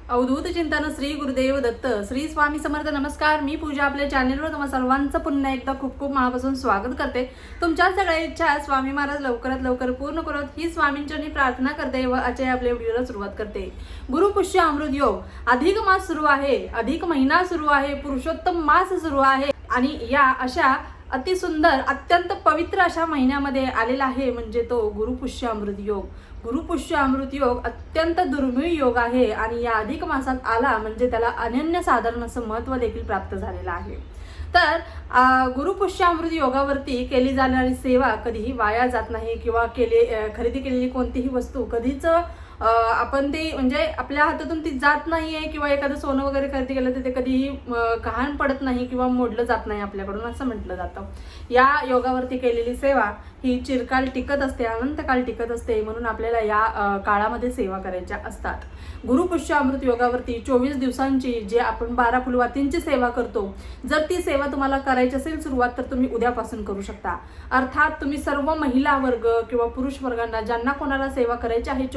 अवधूत चिंतन श्री गुरुदेव दत्त श्री स्वामी समर्थ. नमस्कार, मी पूजा आपल्या चॅनलवर तुम्हा सर्वांचं पुन्हा एकदा खूप खूप मनापासून स्वागत करते. तुमच्या सगळ्या इच्छा स्वामी महाराज लवकरात लवकर पूर्ण करत ही स्वामींची प्रार्थना करते व आजच्या आपल्या व्हिडिओला सुरुवात करते. गुरुपुष्य अमृत योग अधिक मास सुरू आहे, अधिक महिना सुरू आहे, पुरुषोत्तम मास सुरू आहे आणि या अशा अतिसुंदर अत्यंत पवित्र अशा महिन्यामध्ये आलेला आहे म्हणजे तो गुरुपुष्य अमृत योग. गुरुपुष्य अमृत योग अत्यंत दुर्मिळ योग आहे आणि या अधिक मासात आला म्हणजे त्याला अनन्यसाधारण असं महत्त्व देखील प्राप्त झालेलं आहे. तर गुरुपुष्य अमृत योगावरती केली जाणारी सेवा कधीही वाया जात नाही किंवा खरेदी केलेली कोणतीही वस्तू कधीच आपण ते म्हणजे आपल्या हातातून ती जात नाहीये किंवा एखादं सोनं वगैरे खरेदी केलं तर ते कधीही गहाण पडत नाही किंवा मोडलं जात नाही आपल्याकडून असं म्हटलं जातं. या योगावरती केलेली सेवा ही चिरकाल टिकत असते, अनंत काळ टिकत असते. म्हणून आपल्याला या काळामध्ये सेवा करायच्या असतात. गुरुपुष्य अमृत योगावरती 24 दिवसांची जे आपण 12 फुलवातींची सेवा करतो, जर ती सेवा तुम्हाला करायची असेल सुरुवात तर तुम्ही उद्यापासून करू शकता. अर्थात तुम्ही सर्व महिला वर्ग किंवा पुरुष वर्गांना ज्यांना कोणाला सेवा करायची आहे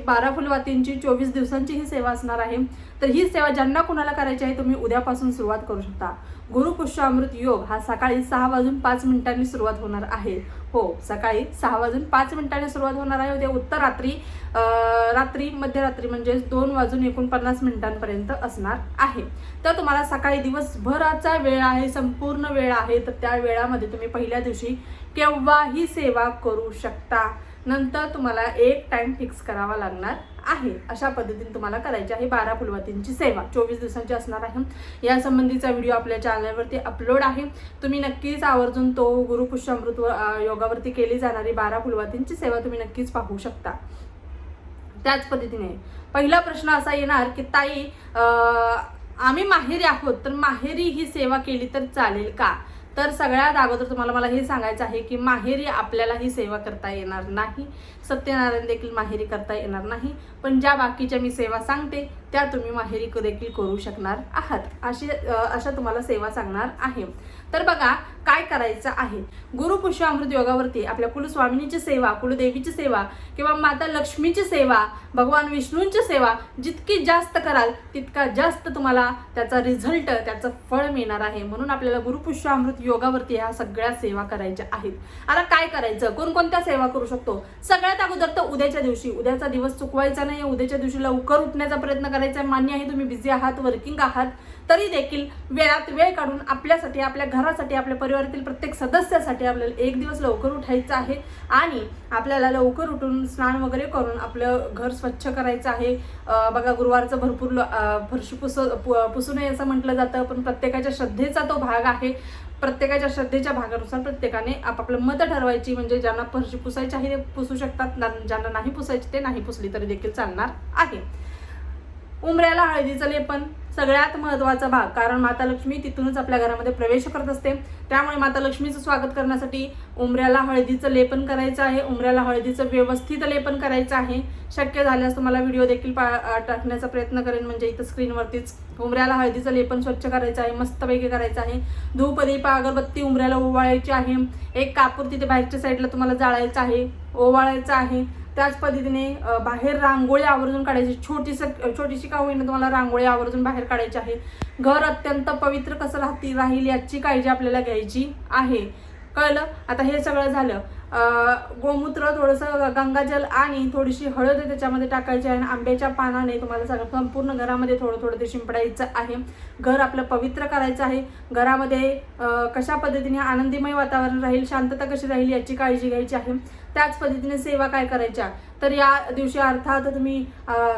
12 फुलवातींची 24 दिवसांची ही सेवा असणार आहे. तर ही सेवा ज्यांना कोणाला करायची आहे तुम्ही उद्यापासून सुरुवात करू शकता. गुरुपुष्य अमृत योग हा सकाळी 6:05 सुरुवात होणार आहे. हो, सकाळी 6:05 सुरुवात होणार आहे. उद्या उत्तर रात्री मध्यरात्री म्हणजे 2:49 पर्यंत असणार आहे. तर तुम्हाला सकाळी दिवसभराचा वेळ आहे, संपूर्ण वेळ आहे. तर त्या वेळामध्ये तुम्ही पहिल्या दिवशी केव्हाही सेवा करू शकता. नंतर तुम्हाला एक टाइम फिक्स करावा लागणार आहे. अशा पद्धतीने तुम्हाला करायची आहे 12 फुलवातींची सेवा 24 दिवसांची असणार आहे. या संबंधीचा व्हिडिओ आपल्या चॅनलवरती अपलोड आहे. तुम्ही नक्कीच आवर्जून तो गुरुपुष्य अमृत योगावरती केली जाणारी 12 फुलवातींची सेवा तुम्ही नक्कीच पाहू शकता. त्याच पद्धतीने पहिला प्रश्न असा येणार की ताई आम्ही माहेरी आहोत तर माहेरी ही सेवा केली तर चालेल का? तर सगळ्यात अगोदर तुम्हाला मला हे सांगायचं आहे की माहेरी आपल्याला ही सेवा करता येणार नाही. सत्यनारायण देखील माहेरी करता येणार नाही. पण ज्या बाकीच्या मी सेवा सांगते त्या तुम्ही माहेरी देखील करू शकणार आहात. अशा तुम्हाला सेवा सांगणार आहे. तर बघा काय करायचं आहे. गुरुपुष्य अमृत योगावरती आपल्या कुलस्वामिनीची सेवा, कुलदेवीची सेवा किंवा माता लक्ष्मीची सेवा, भगवान विष्णूंची सेवा जितकी जास्त कराल तितका जास्त तुम्हाला त्याचा रिझल्ट, त्याचं फळ मिळणार आहे. म्हणून आपल्याला गुरुपुष्य अमृत योगावरती ह्या सगळ्या सेवा करायच्या आहेत. आता काय करायचं, कोणकोणत्या सेवा करू शकतो? सगळ्यात अगोदर तर उद्याच्या दिवशी, उद्याचा दिवस चुकवायचा नाही. उद्याच्या दिवशी लवकर उठण्याचा प्रयत्न करायचा. मान्य आहे तुम्ही बिझी आहात, वर्किंग आहात, तरी देखील वेळात वेळ काढून आपल्यासाठी, आपल्या घरासाठी, आपल्या परिवारातील प्रत्येक सदस्यासाठी आपल्याला एक दिवस लवकर उठायचं आहे आणि आपल्याला लवकर उठून स्नान वगैरे करून आपलं घर स्वच्छ करायचं आहे. बघा गुरुवारचं भरपूर फरशी पुसू नये असं म्हटलं जातं, पण प्रत्येकाच्या श्रद्धेचा तो भाग आहे. प्रत्येकाच्या श्रद्धेच्या भागानुसार प्रत्येकाने आपापलं मत ठरवायची. म्हणजे ज्यांना फरशी पुसायची आहे ते पुसू शकतात, ज्यांना नाही पुसायची ते नाही पुसली तरी देखील चालणार आहे. उंबऱ्याला हळदीचं लेपन सगळ्यात महत्त्वाचा भाग, कारण माता लक्ष्मी तिथूनच आपल्या घरामध्ये प्रवेश करत असते. त्यामुळे माता लक्ष्मीचं स्वागत करण्यासाठी उंबऱ्याला हळदीचं लेपन करायचं आहे. उंबऱ्याला हळदीचं व्यवस्थित लेपन करायचं आहे. शक्य झाल्यास तुम्हाला व्हिडिओ देखील टाकण्याचा प्रयत्न करेन, म्हणजे इथं स्क्रीनवरतीच. उंबऱ्याला हळदीचं लेपन स्वच्छ करायचं आहे, मस्तपैकी करायचं आहे. धूप, दीप, अगरबत्ती उंबऱ्याला ओवाळायची आहे. एक कापूर तिथे बाहेरच्या साईडला तुम्हाला जाळायचं आहे, ओवाळायचं आहे. त्याच पद्धतीने बाहेर रांगोळी आवर्जून काढायची. छोटीशी का होईना तुम्हाला रांगोळी आवर्जून बाहेर काढायची आहे. घर अत्यंत पवित्र कसं राहील याची काळजी आपल्याला घ्यायची आहे. कळलं? आता हे सगळं झालं. गोमूत्र, थोडंसं गंगाजल आणि थोडीशी हळद त्याच्यामध्ये टाकायची आहे. आंब्याच्या पानाने तुम्हाला संपूर्ण घरामध्ये थोडं थोडं ते शिंपडायचं आहे. घर आपलं पवित्र करायचं आहे. घरामध्ये कशा पद्धतीने आनंदीमय वातावरण राहील, शांतता कशी राहील याची काळजी घ्यायची आहे. त्याच पद्धतीने सेवा काय करायच्या, तर या दिवशी अर्थात तुम्ही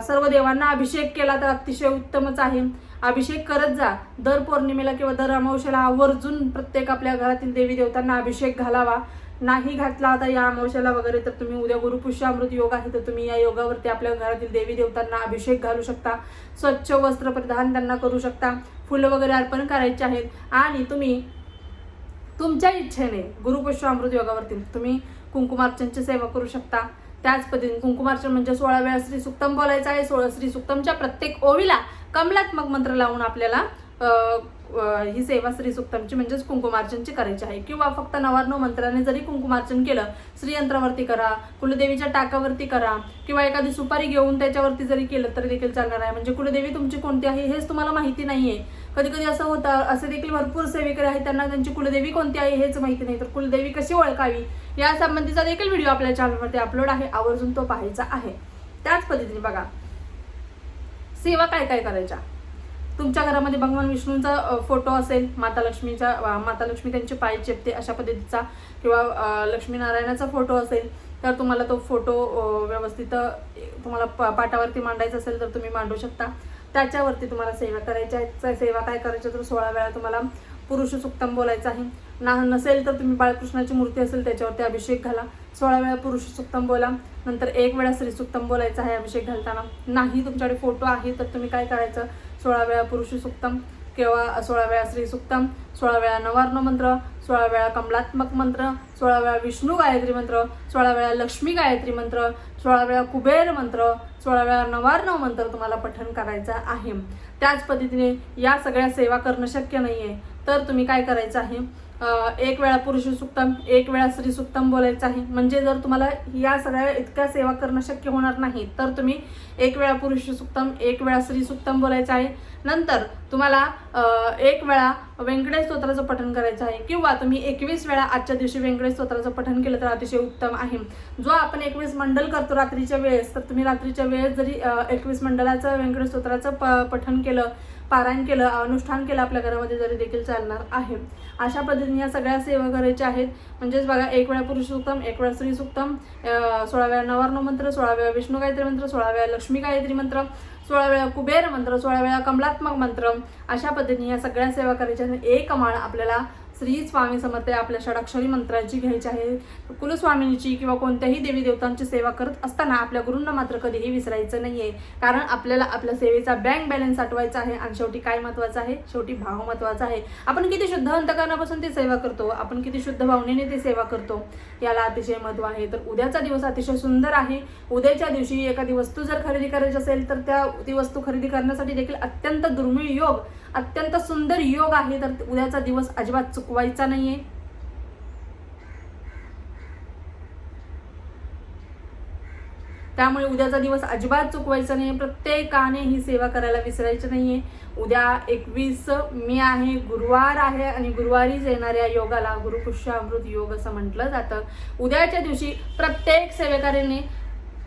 सर्व देवांना अभिषेक केला तर अतिशय उत्तमच आहे. अभिषेक करत जा. दर पौर्णिमेला किंवा दर अमावस्येला आवर्जून प्रत्येक आपल्या घरातील देवी देवतांना अभिषेक घालावा. नाही घातला आता या अमावस्येला वगैरे तर तुम्ही उद्या गुरुपुष्य अमृत योग आहे तर तुम्ही या योगावरती आपल्या घरातील देवी देवतांना अभिषेक घालू शकता. स्वच्छ वस्त्र परिधान त्यांना करू शकता. फुलं वगैरे अर्पण करायचे आहेत आणि तुम्ही तुमच्या इच्छेने गुरुपुष्य अमृत योगावरती तुम्ही कुंकुमार्चनची सेवा करू शकता. त्याच पद्धतीने कुंकुमार्चन म्हणजे 16 वेळा श्री सुक्तम बोलायचं आहे. 16 श्री सुक्तमच्या प्रत्येक ओवीला कमलात्मक मंत्र लावून आपल्याला ही सेवा श्री सुक्तमची म्हणजेच कुंकुमार्चनची करायची आहे. किंवा फक्त 99 मंत्राने जरी कुंकुमार्चन केलं, श्रीयंत्रावरती करा, कुलदेवीच्या टाकावरती करा, किंवा एखादी सुपारी घेऊन त्याच्यावरती जरी केलं तरी देखील चालणार आहे. म्हणजे कुलदेवी तुमची कोणती आहे हेच तुम्हाला माहिती नाहीये. कधी कधी असं होतं, असे देखील भरपूर सेवेकरी आहेत त्यांना त्यांची कुलदेवी कोणती आहे हेच माहिती नाही. तर कुलदेवी कशी ओळखावी या संबंधीचा देखील व्हिडिओ आपल्या चॅनलवरती अपलोड आहे, आवर्जून तो पाहायचा आहे. त्याच पद्धतीने बघा सेवा काय काय करायच्या. तुमच्या घरामध्ये भगवान विष्णूंचा फोटो असेल, माता लक्ष्मी त्यांचे पाय चेपते अशा पद्धतीचा, किंवा लक्ष्मीनारायणाचा फोटो असेल तर तुम्हाला तो फोटो व्यवस्थित तुम्हाला पाटावरती मांडायचा असेल तर तुम्ही मांडू शकता. त्याच्यावरती तुम्हाला सेवा करायची आहे. सेवा काय करायची तर 16 वेळा तुम्हाला पुरुष सुक्तम बोलायचं आहे. नसेल तर तुम्ही बाळकृष्णाची मूर्ती असेल त्याच्यावरती अभिषेक घाला, 16 वेळा पुरुष सुक्तम बोला. नंतर 1 वेळा श्री सुक्तम बोलायचं आहे अभिषेक घालताना. नाही तुमच्याकडे फोटो आहे तर तुम्ही काय करायचं, 16 वेळा पुरुष सुक्तम किंवा 16 वेळा श्री सुक्तम, 16 वेळा नवार्न मंत्र, 16 वेळा कमलात्मक मंत्र, 16 वेळा विष्णू गायत्री मंत्र, 16 वेळा लक्ष्मी गायत्री मंत्र, 16 वेळा कुबेर मंत्र, 16 वेळा नवार्न मंत्र तुम्हाला पठण करायचं आहे. त्याच पद्धतीने या सगळ्या सेवा करणं शक्य नाहीये तर तुम्ही काय करायचं आहे, 1 वेळा पुरुष सुक्तम, 1 वेळा श्री सुक्तम बोलायचं आहे. म्हणजे जर तुम्हाला या सगळ्या इतक्या सेवा करणं शक्य होणार नाही तर तुम्ही 1 वेळा पुरुष सुक्तम, 1 वेळा श्री सुक्तम बोलायचं आहे. नंतर तुम्हाला 1 वेळा व्यंकटेश स्तोत्राचं पठण करायचं आहे, किंवा तुम्ही 21 वेळा आजच्या दिवशी व्यंकटेश स्तोत्राचं पठण केलं तर अतिशय उत्तम आहे. जो आपण 21 मंडल करतो रात्रीच्या वेळेस, तर तुम्ही रात्रीच्या वेळेस जरी 21 मंडलाचं व्यंकटेश स्तोत्राचं पठण केलं, पारायण केलं, अनुष्ठान केलं आपल्या घरामध्ये जरी देखील चालणार आहे. अशा पद्धतीने या सगळ्या सेवा करायच्या आहेत. म्हणजेच बघा 1 वेळा पुरुष सुक्तम, 1 वेळा श्री सुक्तम, 16 वेळा नवार्न मंत्र, 16 वेळा विष्णू गायत्री मंत्र, 16 वेळा लक्ष्मी गायत्री मंत्र, 16 वेळा कुबेर मंत्र, 16 वेळा कमलात्मक मंत्र. अशा पद्धतीने या सगळ्या सेवा करायच्या आहेत. एक माळ आपल्याला श्री स्वामी समर्थ आपल्या षडाक्षरी मंत्राची घ्यायची आहे. कुलस्वामिनीची किंवा कोणत्याही देवी देवतांची सेवा करत असताना आपल्या गुरूंना मात्र कधीही विसरायचं नाहीये, कारण आपल्याला आपल्या सेवेचा बँक बॅलन्स आठवायचा आहे. आणि शेवटी काय महत्वाचं आहे, शेवटी भाव महत्वाचा आहे. आपण किती शुद्ध अंतकरणापासून ती सेवा करतो, आपण किती शुद्ध भावनेने ती सेवा करतो याला अतिशय महत्व आहे. तर उद्याचा दिवस अतिशय सुंदर आहे. उद्याच्या दिवशी एखादी वस्तू जर खरेदी करायची असेल तर ती वस्तू खरेदी करण्यासाठी देखील अत्यंत दुर्मिळ योग, अत्यंत सुंदर योग आहे. तर उद्याचा दिवस अजिबात चुकवायचा नाहीये. त्यामुळे उद्याचा दिवस अजिबात चुकवायचा नाहीये. प्रत्येकाने ही सेवा करायला विसरायचं नाहीये. उद्या 21 मे आहे, गुरुवार आहे, आणि गुरुवारीच येणाऱ्या योगाला गुरुपुष्य अमृत योग असं म्हटलं जातं. उद्याच्या दिवशी प्रत्येक सेवेकऱ्याने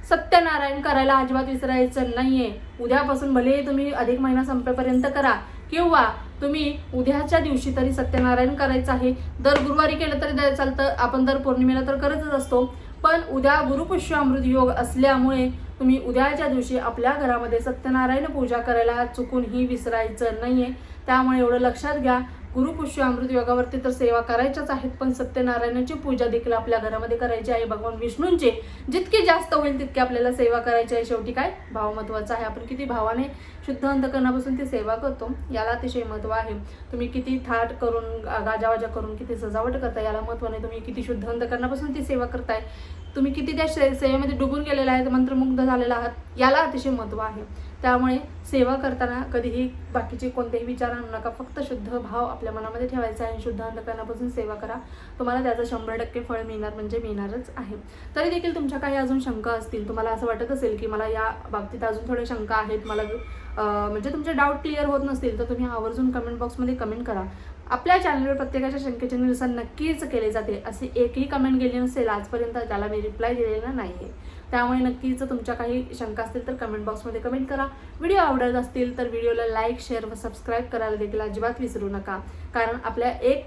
सत्यनारायण करायला अजिबात विसरायचं नाहीये. उद्यापासून भले तुम्ही अधिक महिना संपेपर्यंत करा, किंवा तुम्ही उद्याच्या दिवशी तरी सत्यनारायण करायचं आहे. दर गुरुवारी केलं तरी चालतं, आपण दर पौर्णिमेला तर करतच असतो. पण उद्या गुरुपुष्य अमृत योग असल्यामुळे तुम्ही उद्याच्या दिवशी आपल्या घरामध्ये सत्यनारायण पूजा करायला चुकूनही विसरायचं नाहीये. त्यामुळे एवढं लक्षात घ्या, गुरुपुष्य अमृत योगावरती तर सेवा करायच्याच आहेत, पण सत्यनारायणाची पूजा देखील आपल्या घरामध्ये करायची आहे. भगवान विष्णूंची जितकी जास्त होईल तितकी आपल्याला सेवा करायची आहे. शेवटी काय, भाव महत्वाचा आहे. आपण किती भावाने शुद्ध अंतकरणापासून ती सेवा करतो याला अतिशय महत्व आहे. तुम्ही किती थाट करून, गाजावाजा करून, किती सजावट करताय याला महत्व नाही. तुम्ही किती शुद्ध अंतकरणापासून ती सेवा करताय, तुम्ही किती त्या सेवेमध्ये डुबून गेलेला आहे, मंत्रमुग्ध झालेला आहात, याला अतिशय महत्व आहे. त्यामुळे सेवा करताना कधीही बाकीचे कोणतेही विचार आणू नका. फक्त शुद्ध भाव आपल्या मनामध्ये ठेवायचा आहे. शुद्ध अंतकरणापासून सेवा करा, तुम्हाला त्याचं 100% फळ मिळणार, म्हणजे मिळणारच आहे. तरी देखील तुमच्या काही अजून शंका असतील, तुम्हाला असं वाटत असेल की मला या बाबतीत अजून थोड्या शंका आहेत, मला म्हणजे तुमचे डाऊट क्लिअर होत नसतील, तर तुम्ही आवर्जून कमेंट बॉक्समध्ये कमेंट करा. आपल्या चॅनलवर प्रत्येकाच्या शंकेचे निरसन नक्कीच केले जाते. असे एकही कमेंट गेली नसेल आजपर्यंत त्याला मी रिप्लाय दिलेला नाही आहे. त्यामुळे नक्कीच तुमच्या काही शंका असतील तर कमेंट बॉक्समध्ये कमेंट करा. व्हिडिओ आवडत असतील तर व्हिडिओला लाईक, शेअर व सबस्क्राईब करायला देखील अजिबात विसरू नका. कारण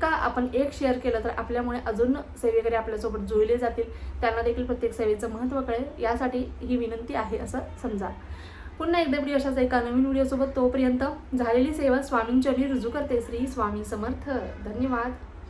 आपण एक शेअर केलं तर आपल्यामुळे अजून सेवेकरी आपल्यासोबत जुळले जातील, त्यांना देखील प्रत्येक सेवेचं महत्त्व कळेल. यासाठी ही विनंती आहे असं समजा. पुन्हा एकदा व्हिडिओ अशाच एका नवीन व्हिडिओसोबत, तोपर्यंत झालेली सेवा स्वामींचरणी रुजू करते. श्री स्वामी समर्थ. धन्यवाद.